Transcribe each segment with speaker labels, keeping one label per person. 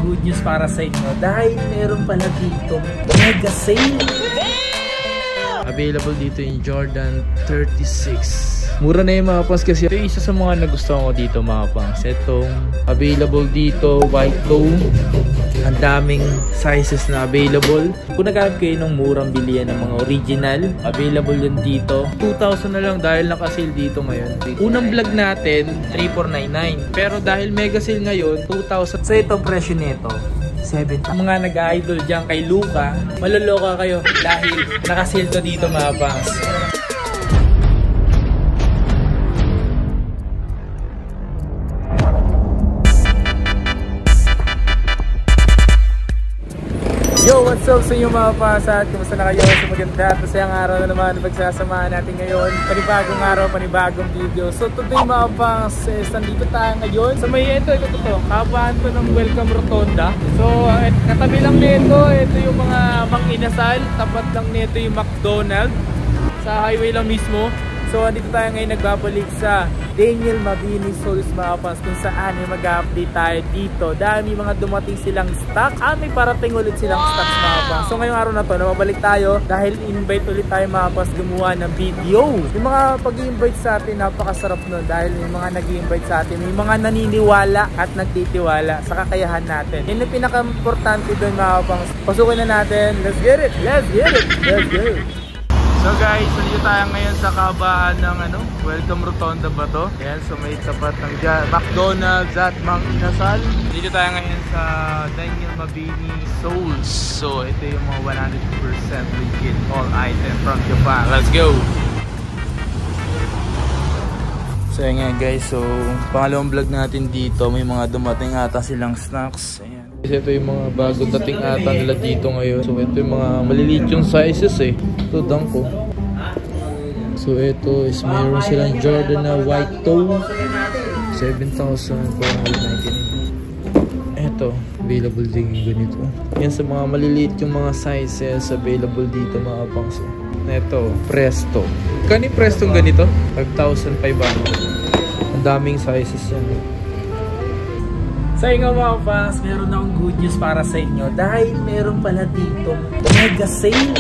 Speaker 1: good news para sa inyo dahil meron pala dito mega sale. Available dito yung Jordan 36. Mura na yung mga pangs kasi ito yung isa sa mga nagustuhan ko dito mga pangs. Itong available dito, white toe. Ang daming sizes na available. Kung naghahanap kayo ng murang bilihan ng mga original, available yun dito. 2,000 na lang dahil naka-sale dito ngayon. Unang vlog natin, 3,499. Pero dahil mega sale ngayon, 2,000. So itong presyo nito, 7. Mga nag-idol dyan kay Luka, maloloka kayo dahil naka-sale to dito mga pangs. Yo, what's up sa inyo mga pasat? Kumusta na kayo sa maganda at masayang araw na naman na pagsasamahan natin ngayon? Panibagong araw, panibagong video. So today mga pasat, nandito tayo ngayon sa may ito, kabaan to ng Welcome Rotonda. So katabi lang nito, ito yung mga Mang-Inasal. Tapat lang nito yung McDonald's. Sa highway lang mismo. So andito tayo ngayon nagbabalik sa Daniel Mabini Souls mga fans, kung saan ay mag-update tayo dito dahil may mga dumating silang stock may parating ulit silang stocks mga fans. So ngayong araw na to nababalik tayo dahil invite ulit tayo mga fans gumawa ng video. Yung mga pag-i-invite sa atin napakasarap nun dahil yung mga nag-i-invite sa atin may mga naniniwala at nagtitiwala sa kakayahan natin. Yun yung pinaka-importante doon mga fans. Pasukin na natin. Let's get it! Let's get it! Let's get it! So guys, nandito tayo ngayon sa kabaan ng Welcome Rotonda ba to? Ayan, so may tapat ng McDonald's at Mang-Inasal. Nandito tayo ngayon sa Daniel Mabini Souls. So ito yung mga 100% legit all item from Japan. Let's go! So ayan nga guys, so pangalawang vlog natin dito. May mga dumating ata silang snacks. Ayan. Ito yung mga bago dating ata nila dito ngayon. So ito yung mga maliliit yung sizes Ito dangko. So ito is mayroon silang Jordan na white toe. 7,499. Ito, available din yung ganito. Yan sa mga maliliit yung mga sizes available dito mga pangs. Ito, Presto. Kani Presto ganito? 5,500. Ang daming sizes yan. Sa inyo mga fans, meron akong good news para sa inyo dahil meron pala dito mega sale.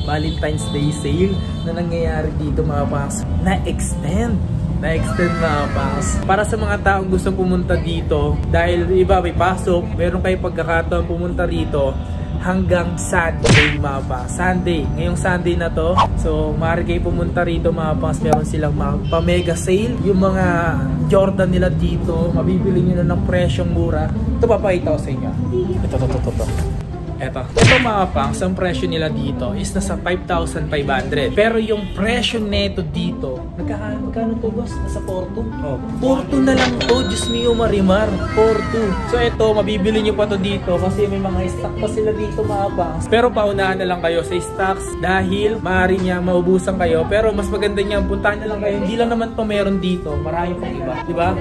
Speaker 1: Valentine's Day sale na nangyayari dito mga fans. Na-extend mga fans. Para sa mga taong gusto pumunta dito dahil iba may pasok, meron kayo pagkakataon pumunta rito hanggang Sunday mga fans. Ngayong Sunday na to. So maaari kayo pumunta rito mga fans. Meron silang mga pa-mega sale. Yung mga Jordan nila dito, mabibili nyo na ng presyong mura. Ito papakita ko sa inyo. Ito mga pangs, ang presyo nila dito is nasa 5,500. Pero yung presyo neto dito, magkano to boss? Nasa 4,200? Oh, 4,200 na lang to. Diyos mio marimar, 4,200. So ito, mabibili nyo pa to dito kasi may mga stock pa sila dito mga pangs. Pero paunahan na lang kayo sa stocks dahil maaari niya maubusan kayo. Pero mas maganda niya, puntahan na lang kayo. Hindi lang naman to meron dito, marami pang iba, diba?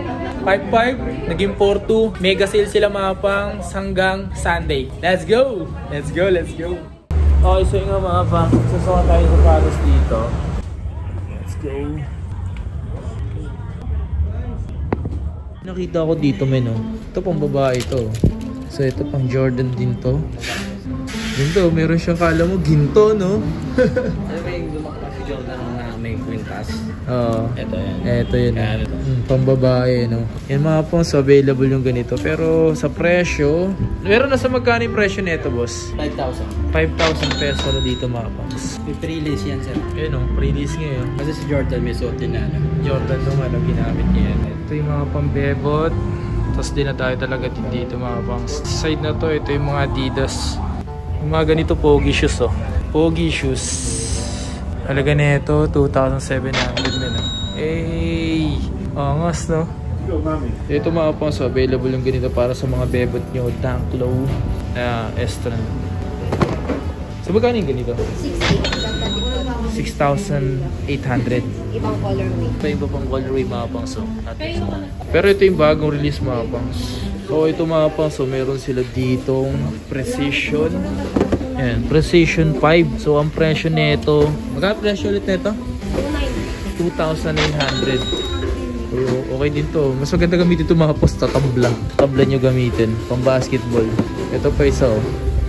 Speaker 1: 5,500, naging 4,200. Mega sale sila mga pangs hanggang Sunday. Let's go! Let's go, let's go. Okay, so yung mga pangs, sasama tayo sa palos dito. Let's go. Nakita ko dito ito pang babae to. So ito pang Jordan din to. Ginto, meron siyang kala mo ginto no?
Speaker 2: Ano ba yung lumakpa si Jordan na may kwintas?
Speaker 1: Oo.
Speaker 2: Ito yan.
Speaker 1: Ito yun. Pambabae, no? Yan mga pong so available yung ganito. Pero sa presyo, meron na sa magkano yung presyo nito, boss?
Speaker 2: 5,000.
Speaker 1: 5,000 pesos na dito mga pangs.
Speaker 2: May pre-release yan, sir.
Speaker 1: Ayun o, pre-release ngayon.
Speaker 2: Kasi si Jordan may suot din na
Speaker 1: Jordan nung ginamit niya yan. Ito yung mga pambebot. Tapos din na tayo talaga dito mga pangs. Sa side na to, ito yung mga Adidas. Yung mga ganito pogi shoes Pogi shoes. Halaga na ito, 2,700 na. Angas no? Ito mga pangs, available yung ganito para sa mga bebot nyo. Dunk low na Estran. So magkano yung ganito? 6,800.
Speaker 3: Ibang colorway.
Speaker 1: Ito yung iba pang colorway mga pangs. Pero ito yung bagong release mga pangs. So ito mga pangs, meron sila ditong Precision. Ayan, Precision 5. So ang presyo nito, magkano presyo ulit nito? 2,900. So, okay din to. Mas maganda gamitin ito mga posta, tabla. Tabla nyo gamitin, pang basketball. Ito pa isa oh.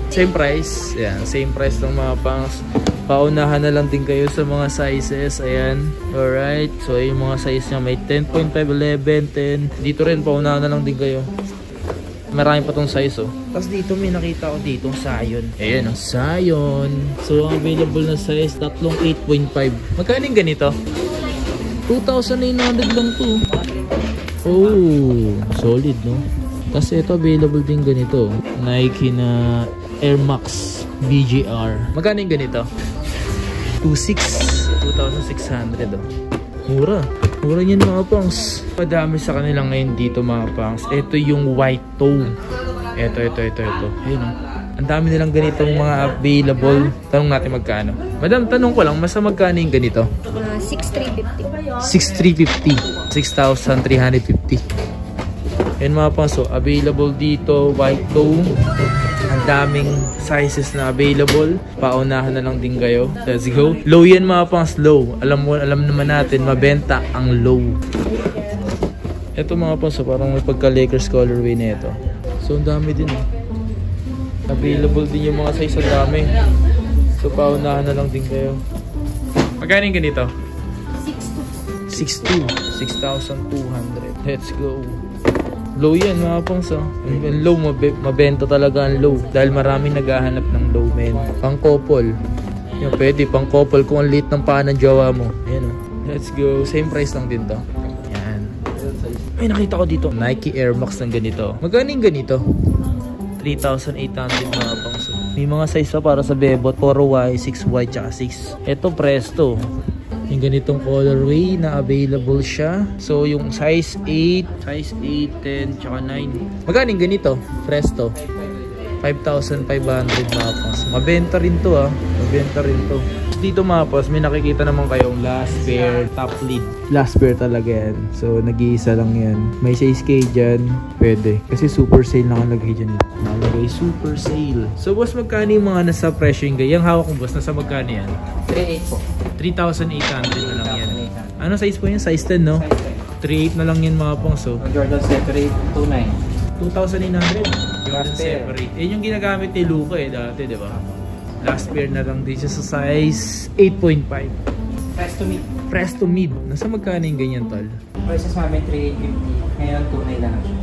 Speaker 1: Same price. Ayan, same price ng mga pangs. Paunahan na lang din kayo sa mga sizes. Ayan. Alright. So, yung mga size niya may 10.5, 11, 10. Dito rin, paunahan na lang din kayo. Marami pa tong size oh. Tapos dito may nakita ko dito Scion. Ayan ang Scion. So, ang available na size, tatlong 8.5. Magkano yung ganito? 2,900 lang to. Oh, solid no. Tapos ito available din ganito. Nike na Air Max BGR. Magkano yung ganito? 2,600 oh. Mura. Mura niyan mga pangs. Padami sa kanila ngayon dito mga pangs. Ito yung white toe. Ito. Ayun oh. Ang dami nilang ganitong mga available. Tanong natin magkano. Madam, tanong ko lang, masa magkano yung ganito?
Speaker 3: 6,350.
Speaker 1: 6,350. Yan mga pangs. So, available dito, white toe. Ang daming sizes na available. Paunahan na lang din kayo. Let's go. Low yan mga pangs, low. Alam naman natin, mabenta ang low. Ito mga pangs, so parang may pagka-Lakers colorway na ito. So, ang dami din. Available din yung mga size, ang dami. So, paunahan na lang din kayo. Magkano yung ganito? 6,200. 6,200. Let's go. Low yan mga pangs. Ang low, mabenta talaga ang low. Dahil marami naghahanap ng low, men. Pang couple. Yan, pwede. Pang couple kung ang liit ng paa ng jowa mo. Yan o. Let's go. Same price lang din to. Yan. Ay, nakita ko dito. Nike Air Max ng ganito. Magkano yung ganito? 3,800 mga pangs. May mga size pa para sa bebot. 4Y, 6Y, tsaka 6. Ito Presto. Yung ganitong colorway na available siya. So yung size 8, 10, tsaka 9. Magkano yung ganito? Presto. 5,500 mga pangs. Mabenta rin to ah. Mabenta rin to. Dito mga pangs, may nakikita naman kayong last pair top lead. Last pair talaga yan. So nag-iisa lang yan. May 6K dyan. Pwede. Kasi super sale nakalagay dyan. Nakalagay super sale. So boss, magkano yung mga nasa presyo yung yung hawak kong boss? Nasa magkano yan?
Speaker 2: 3,800 po.
Speaker 1: 3,800 na lang yan. Ano size po yan? Size 10 no? 3,800 na lang yan mga pangs. So
Speaker 2: Jordan Separate
Speaker 1: 2,800. Jordan Separate. Yan yung ginagamit ni Luka eh dati, di ba? Last pair na lang din siya sa size 8.5.
Speaker 2: Presto Mid.
Speaker 1: Presto Mid. Nasa magkano yung ganyan tol?
Speaker 2: Prices namin 3,850. Ngayon 2,900 lang siya.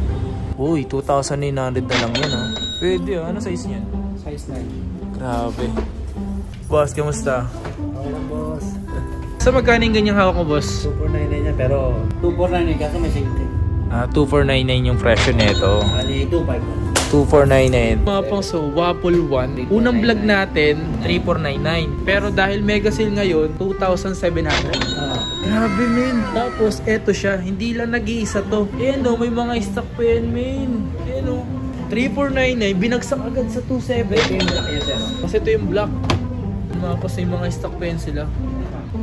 Speaker 1: Uy, 2,900 na lang yan ha. Pwede ah. Ano size niyan?
Speaker 2: Size 9.
Speaker 1: Grabe. Boss, kamusta?
Speaker 2: Okay lang boss.
Speaker 1: Sa magkano yung ganyang hawak mo boss?
Speaker 2: 2,499 niya pero 2,499 kasi may safety.
Speaker 1: 2,499 yung presyo nito.
Speaker 2: Ali 2,500.
Speaker 1: 2,499. Mga pang so, Waffle 1. Unang vlog natin, 3,499. Pero dahil mega sale ngayon, 2,700. Grabe men. Tapos, eto siya. Hindi lang nag-iisa to. Ayan o, may mga stock pa yan men. Ayan o. 3,499. Binagsak agad sa 2,700. Kasi ito yung black. Tumapas may mga stock pa yan sila.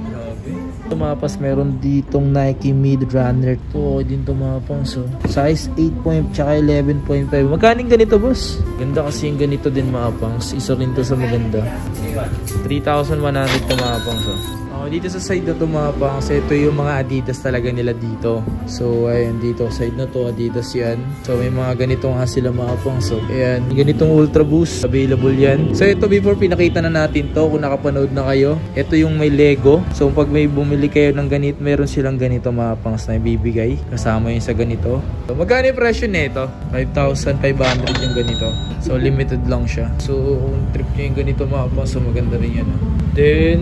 Speaker 1: Grabe. Tumapas meron ditong Nike Mid Runner. Ito din tumapas. So, size 8.5 tsaka 11.5. Magkano ganito boss? Ganda kasi yung ganito din mga pangs. Isa rin to sa maganda. 3,100 tumapang so. Dito sa side na to mga pangs, ito yung mga Adidas talaga nila dito. So ayun, dito side na to Adidas yan. So may mga ganito nga sila mga pangs. So ayan, ganitong Ultra Boost available yan. So ito before pinakita na natin to kung nakapanood na kayo. Ito yung may Lego. So pag may bumili kayo ng ganito, meron silang ganito mga pangs na ibibigay. Kasama yun sa ganito. So magkano yung presyo nito? 5,500 yung ganito. So limited lang siya. So kung trip nyo yung ganito mga pangs, so maganda rin yan. Then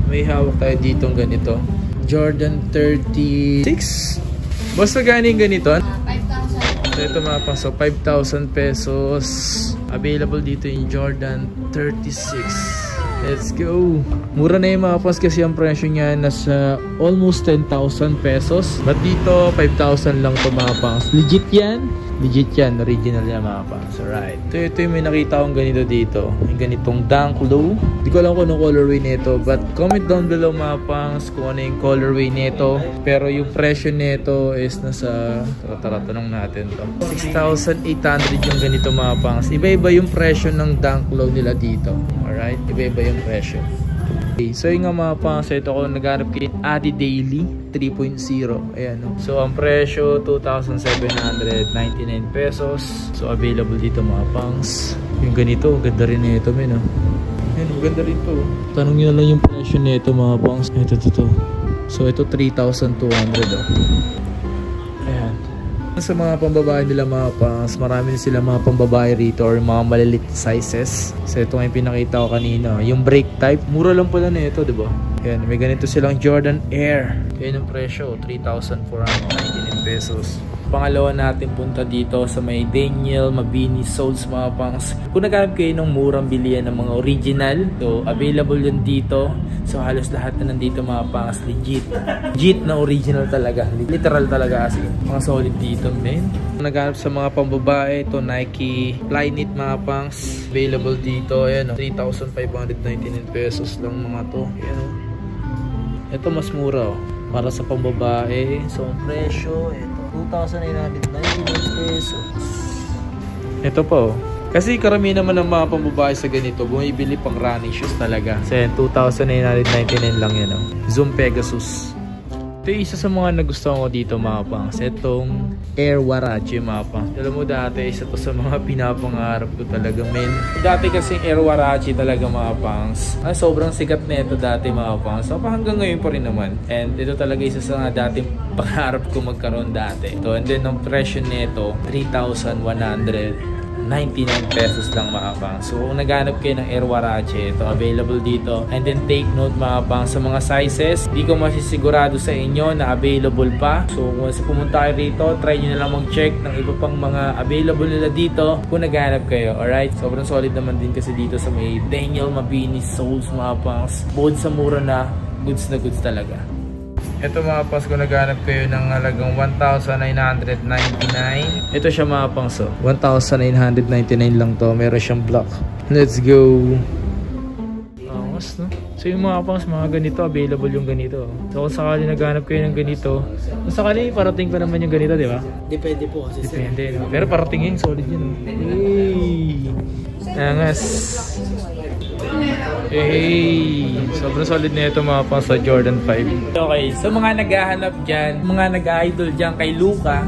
Speaker 1: may hawak tayo dito ganito. Jordan 36. Basta ganing ganito.
Speaker 3: 5,000.
Speaker 1: Ito mga pang so 5,000 pesos. Available dito yung Jordan 36. Let's go. Mura na yung mga pas kasi ang presyo niya nasa almost 10,000 pesos. But dito 5,000 lang to mga pangs. Legit yan. Legit yan. Original yan mga pangs. Alright. Ito yung may nakita akong ganito dito. Yung ganitong Dunk Low. Hindi ko alam kung anong colorway nito. But comment down below mga pangs kung ano yung colorway nito. Pero yung presyo nito is nasa... Tara, tanong natin to. 6,800 yung ganito mga pangs. Iba-iba yung presyo ng Dunk Low nila dito. Alright? Iba-iba yung presyo. Okay, so yung nga mga pangs, ito ako naghanap kay Adi Daily. 3.0. Ayan, no? So, ang presyo, 2,799 pesos. So, available dito mga pangs. Yung ganito, ganda rin nito, men, no? Ayan, ganda rin to. Tanong nyo lang yung presyo nito mga pangs. Ito. So, ito 3,200, oh. Ayan. Sa mga pambabae nila mga pangs, marami sila mga pambabae rito or mga malilit sizes. So ito nga yung pinakita ko kanina, yung brake type, mura lang pala na ito, diba? Yan, may ganito silang Jordan Air. Yan yung presyo, 3,499 pesos. Pangalawa natin punta dito sa may Daniel Mabini Soles mga pangs. Kung naghanap kayo ng murang bilihan ng mga original, so available yun dito. So halos lahat na nandito mga pangs, legit na original talaga, literal talaga as in. Mga solid dito, men. Naghanap sa mga pambabae, ito Nike Flyknit mga pangs, available dito. Ayan, 3,599 pesos lang mga to. Ayan, oh. Ito mas mura, oh, para sa pambabae. So ang presyo, ito 2,999 pesos. Ito po, kasi karamihan naman ng mga pambabae sa ganito bumibili pang running shoes talaga. So 2,999 lang yan, oh. Zoom Pegasus. Ito yung isa sa mga nagustuhan ko dito mga pangs, itong Air Warachi mga pangs. Alam mo dati, isa to sa mga pinapangarap ko talaga, men. Dati kasing Air Warachi talaga mga pangs, sobrang sikat na ito dati mga pangs. So hanggang ngayon pa rin naman. And ito talaga isa sa mga dating pangarap ko magkaroon dati. So, and then ang presyo nito 3,199 pesos lang mga pang. So kung naghanap kayo ng Air Warachi, ito available dito. And then take note mga pang sa mga sizes, di ko masisigurado sa inyo na available pa. So kung pumunta kayo rito, try nyo na lang mag-check ng iba pang mga available nila dito kung naghanap kayo. Alright, sobrang solid naman din kasi dito sa may Daniel Mabini Soles mga pang. Bukod sa mura na goods talaga. Ito mga pangs, kung naghanap kayo ng halagang 1,999. Ito siya mga pangs, oh. 1,999 lang to. Meron siyang block. Let's go. Angas, no? So yung mga pangs, mga ganito, available yung ganito. So kung sakali naghanap kayo ng ganito, kung sakali parating pa naman yung ganito, di ba?
Speaker 2: Depende po kasi.
Speaker 1: Depende, no? Pero parating yun, solid yun. Hey! Angas. Hey, sobrang solid na ito mga pang sa Jordan 5. Okay, so mga naghahanap dyan, mga nag-idol dyan kay Luka,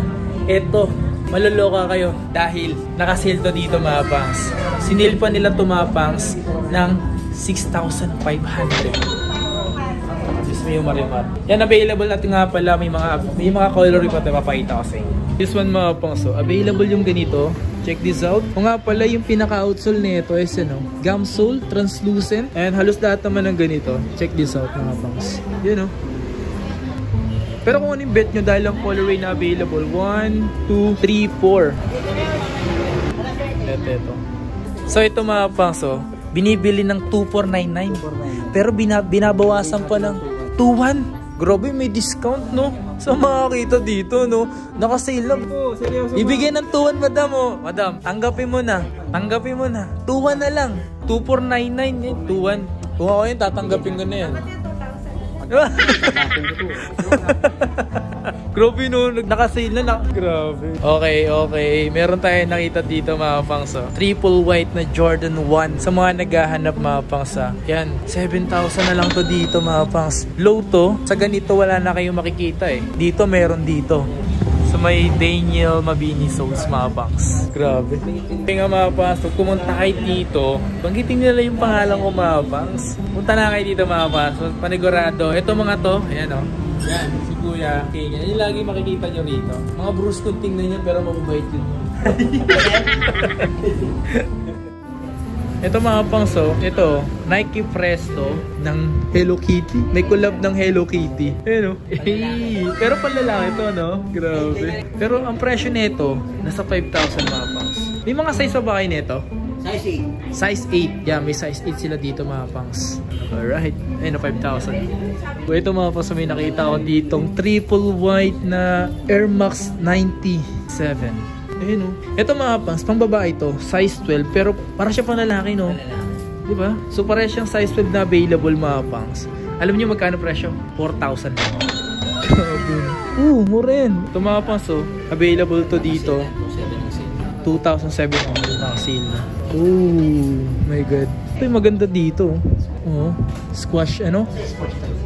Speaker 1: eto, maloloka kayo dahil nakasale to dito mga pangs. Sinil pa nila to mga pangs ng 6,500. Diyos mo yung marimar. Yan, available natin nga pala, may mga coloring pa ito, mapakita ko sa inyo. This one mga pangs, so available yung ganito. Check this out. O nga pala, yung pinaka-outsole nito is ano, gum sole, translucent, and halos lahat naman ng ganito. Check this out mga pangs. Yun, oh. Pero kung anong bet nyo, dahil ang colorway na available, 1, 2, 3, 4. Ito. So ito mga pangs, oh, binibili ng 2,499. Pero binabawasan pa ng 2,100. Grabe, may discount, no? So makakita dito, no? Nakasale lang po. Seryoso. Ibigay ng 2,100, madam, oh. Madam, tanggapin mo na. 2,100 na lang. 2,499 eh. 2,100. Kung ako yun, tatanggapin ko na yan. Grabe, no? Nakasale na. Grabe. Okay. Meron tayong nakita dito mga pangsa. Triple white na Jordan 1. Sa mga naghahanap mga pangsa. Yan. 7,000 na lang to dito mga pangs. Low to. Sa ganito wala na kayong makikita eh. Dito meron dito. So may Daniel Mabini Soles mga pangs. Grabe. Kaya nga mga pangs, pumunta kayo dito. Banggitin nila yung pangalan ko mga pangs. Punta na kayo dito mga pangs. Panigurado. Ito mga to. Ayan o. Yan. Si Kuya King. Yan yung lagi makikita nyo rito. Mga bruise kung tingnan nyo pero mababait yun. Ito mga pangso, ito Nike Presto ng Hello Kitty. May collab ng Hello Kitty. Ayun, hey, pero panlalaki ito, no? Grabe. Pero ang presyo nito nasa 5,000 mga pangs. May mga size pa ba kayo nito?
Speaker 2: Size 8.
Speaker 1: Size 8. Yeah, may size 8 sila dito mga pangs. Alright. Ayun na 5,000. Ito mga pangs, may nakita ko ditong triple white na Air Max 97. Ayun, no? Ito mga pangs, pang babae ito, size 12, pero para siya pang lalaki, no? Diba? So para siyang size 12 na available mga pangs. Alam niyo magkano presyo? 4,000 lang. Mura rin. Ito mga pangs, oh, available to dito. 2,700 na sale na. Oh my god. Ito yung maganda dito. Oh, squash ano?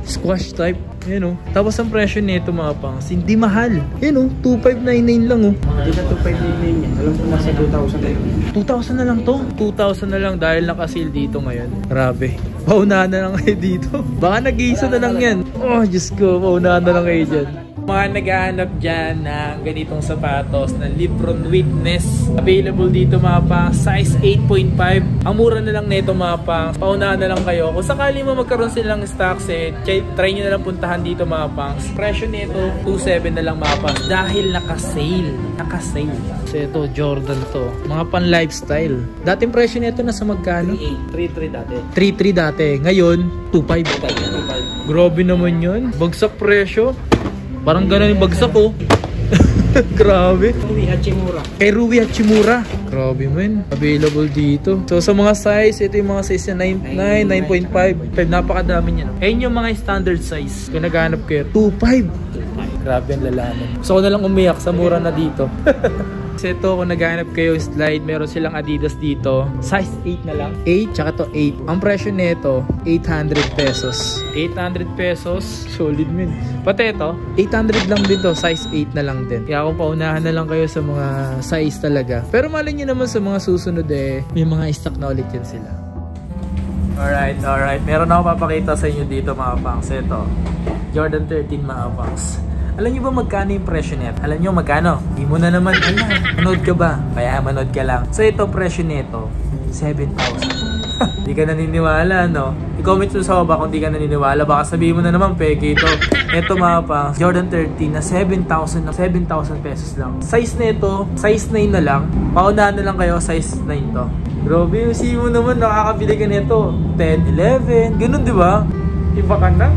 Speaker 1: Squash type. Yan oh. Tapos ang presyo nito mga pangs, hindi mahal. Yan oh, 2,599 lang oh.
Speaker 2: Hindi na 2,599 yan. Alam ko nasa 2,000 na yun.
Speaker 1: 2,000 na lang to. 2,000 na lang dahil naka-sale dito ngayon. Grabe. Paunahan na lang kayo dito. Baka nag-iisa na lang yan. Oh, Diyos ko. Paunahan na lang kayo dyan. Mga naghahanap dyan ng ganitong sapatos na Libron Witness. Available dito mga pang size 8.5. Ang mura na lang nito mga pang. Paunahan na lang kayo. Kung sakali mo magkaroon silang stock set, try nyo na lang puntahan dito mga pang. Presyo nito 2,700 na lang mga pang. Dahil naka-sale. Naka-sale. So ito Jordan to. Mga pan lifestyle. Dating presyo nito nasa magkano?
Speaker 2: 3,300 dati.
Speaker 1: 3,300 dati. Ngayon 2,500. Grabe naman yun. Bagsak presyo. Parang gano'n yung bagsak ko. Grabe.
Speaker 2: Rui Hachimura.
Speaker 1: Kay Rui Hachimura. Grabe man. Available dito. So sa mga size, ito yung mga size na 9, 9.5. Napakadami niya. Ayun yung mga standard size. Kung naghanap kayo, 2.5. Grabe ang lalaman. So ako na lang umiyak sa mura na dito. Kasi ito kung naghanap kayo slide, meron silang Adidas dito. Size 8 na lang. 8 tsaka to 8. Ang presyo nito, 800 pesos. 800 pesos. Solid min. Pati ito, 800 lang din to. Size 8 na lang din. Kaya kung paunahan na lang kayo sa mga size talaga. Pero malay nyo naman sa mga susunod may mga stock na ulit yan sila. Alright. Meron ako papakita sa inyo dito mga pangs. Ito, Jordan 13 mga pangs. Alam nyo ba magkano yung presyo net? Alam nyo magkano? Di mo na naman alam. Manood ka ba? Kaya manood ka lang. So ito presyo neto, 7,000. Di ka naniniwala, no? I-comment mo sa baba kung di ka naniniwala. Baka sabihin mo na naman, peke ito. Ito mga pang Jordan 13 na 7,000 pesos lang. Size nito, size 9 na lang. Paunahan na lang kayo, size 9 to. Grabe, kasi mo naman nakakabili ka nito. 10, 11, ganun di ba? Iba ka na.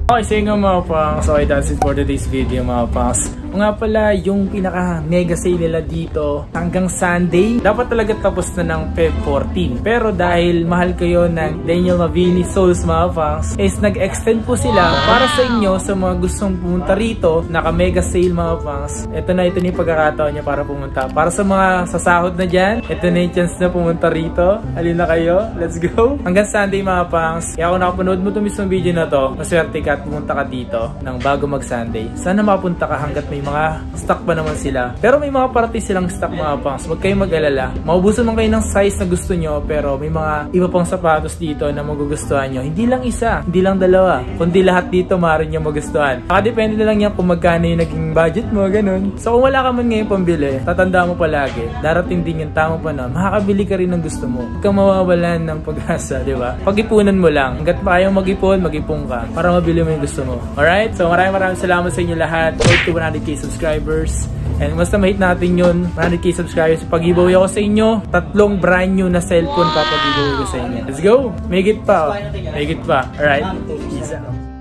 Speaker 1: Okay, so yun nga mga pangs. Okay, that's it for today's video mga pangs. Nga pala, yung pinaka mega sale nila dito hanggang Sunday, dapat talaga tapos na ng Feb 14. Pero dahil mahal kayo ng Daniel Mavini Souls mga pangs, is nag-extend po sila para sa inyo sa mga gustong pumunta rito. Naka mega sale mga pangs. Ito na yung pagkakataon niya para pumunta. Para sa mga sasahod na dyan, ito na yung chance na pumunta rito. Halina kayo, let's go. Hanggang Sunday mga pangs. Kaya kung nakapanood mo itong mismong video na to, maswerte ka at pumunta ka dito ng bago mag Sunday. Sana makapunta ka hanggat may mga stock pa naman sila. Pero may mga party silang stock mga pangs. Huwag kayong mag-alala. Maubusan man kayo ng size na gusto nyo, pero may mga iba pang sapatos dito na magugustuhan nyo. Hindi lang isa, hindi lang dalawa, kundi lahat dito maaari nyo magustuhan. Depende na lang yan kung magkano yung naging budget mo, ganun. So kung wala ka man ngayon pambili, tatanda mo palagi, darating din yung tamang panahon, makakabili ka rin ng gusto mo. Huwag kang mawawalan ng pag-asa, di ba? Pag-ipunan mo lang. Hanggat pa kayong mag-ipon ka para mabili mo yung gusto mo. Alright? So maraming salamat sa inyo lahat. Road to 100k subscribers. And basta ma-hit natin yun, 100k subscribers. Pag-giveaway ako sa inyo, 3 brand new na cellphone papag-giveaway ko sa inyo. Let's go! Make it pa. Make it pa. Alright? Peace out.